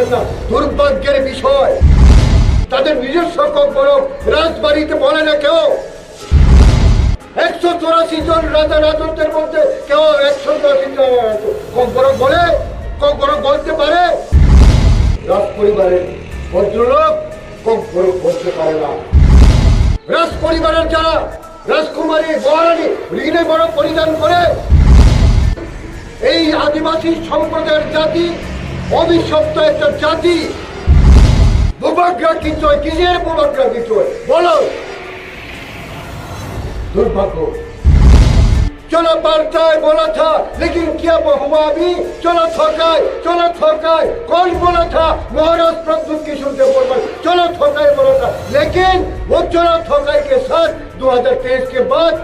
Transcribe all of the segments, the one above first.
পারেন না। দুর্ভাগ্যের বিষয়, তাদের নিজস্ব কম্পরক রাজবাড়িতে বলে না কেউ। 184 জন রাজা রাজত্বের মধ্যে কেউ 184 জন কম্পরক বলে, কম্পরক বলতে পারে? রাজ পরিবারের ভদ্রলোক কম্পরক বলতে পারে না। রাজ পরিবারের যারা রাজকুমারী মহারানী ঋণে বড় পরিধান করে, এই আদিবাসী সম্প্রদায়ের জাতি অভিশপ্ত একটা জাতি। बुबाग्रा किचोय किसेर बुबाग्रा किचोय बोलो। दुर्भाग्य चलो पाल्टाए बोला था, लेकिन क्या हुआ अभी? चलो थकाए कौन बोला था? महाराज प्रद्युम्न किशोर देव बर्मन चलो थकाए बोला था, लेकिन वो चलो थकाए के साथ 2023 के बाद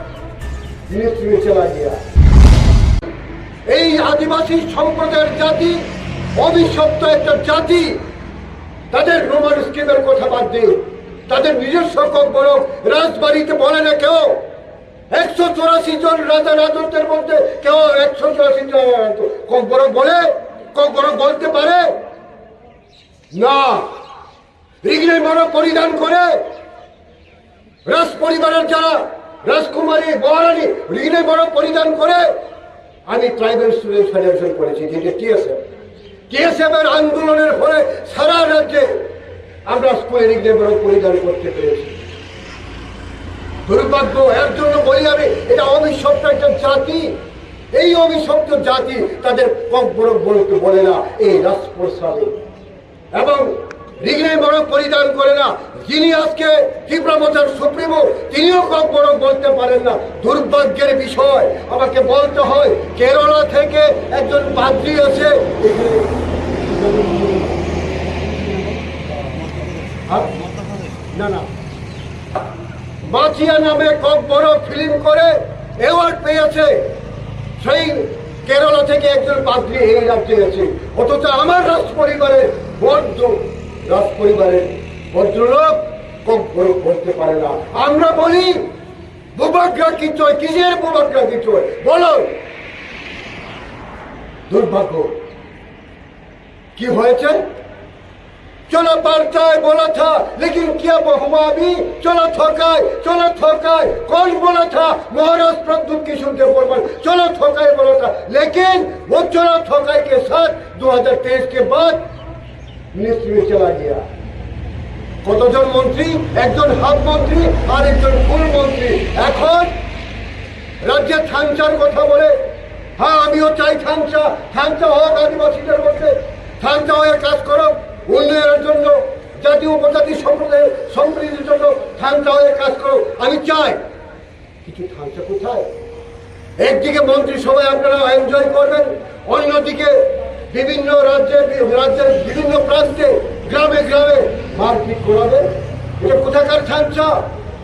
मिनिस्ट्री में चला गया। এই আদিবাসী সম্প্রদায়ের জাতি অভিশপ্ত একটা জাতি। তাদের রোমান স্কিমের কথা বাদ দিয়ে তাদের নিজস্ব কম্পরক রাজবাড়িতে বলে না কেউ। 184 জন রাজা রাজত্বের মধ্যে কেউ 184 জন কম্পরক বলে, কম্পরক বলতে পারে না। ঋগ্নে বড় পরিধান করে রাজ পরিবারের যারা রাজকুমারী মহারানী ঋগ্নে বড় পরিধান করে। আমি ট্রাইবাল স্টুডেন্ট ফেডারেশন করেছি, যেটা টিএসএফ এর আন্দোলনের ফলে সারা রাজ্যে আমরা স্কুলে ঋগ্নে বড় পরিধান করতে পেরেছি। দুর্ভাগ্য, এর জন্য বলি আমি, এটা অভিশপ্ত একটা জাতি। এই অভিশপ্ত জাতি তাদের কম্পরক বলতে বলে না এই রাজপ্রসাদে, এবং ঋগ্নে বড় পরিধান করে না। যিনি আজকে ত্রিপুরামোচার সুপ্রিমো, তিনিও কম্পরক বলতে পারেন না। দুর্ভাগ্যের বিষয়, আমাকে বলতে হয় কেরালা থেকে একজন পাদ্রী আছে না মাচিয়া নামে কম্পরক ফিল্ম করে অ্যাওয়ার্ড পেয়েছে। সেই কেরালা থেকে একজন পাদ্রী এই রাজ্যে আছে, অথচ আমার রাজপরিবারের ভদ্রলোক কম্পরক বলতে পারে না। আমরা বলি বুবাগ্রা কিচোয়, কিসের বুবাগ্রা কিচোয় বলো। দুর্ভাগ্য কি হয়েছে? चलो पाल्टाए बोला था, लेकिन क्या हुआ अभी? चलो थकाए कौन बोला था? महाराज प्रद्युम्न किशोर देव बर्मन चलो थकाए बोला था, लेकिन वो चलो थकाए के साथ 2023 के बाद मिनिस्ट्री में चला गया। কতজন মন্ত্রী? একজন হাফ মন্ত্রী আর একজন ফুল মন্ত্রী। এখন রাজ্যে থানচার কথা বলে। হ্যাঁ, আমিও চাই থানচা হোক আদিবাসীদের মধ্যে, থানচা হয়ে কাজ করো উন্নয়নের জন্য, জাতি উপজাতি সম্প্রদায়ের সম্প্রীতির জন্য থানচা হয়ে কাজ করো। আমি চাই, কিছু থানচা কোথায়? একদিকে মন্ত্রিসভায় আপনারা এনজয় করবেন, অন্যদিকে বিভিন্ন রাজ্যের বিভিন্ন প্রান্তে গ্রামে মারপিট করাবেন। এটা কোথাকার থানচা?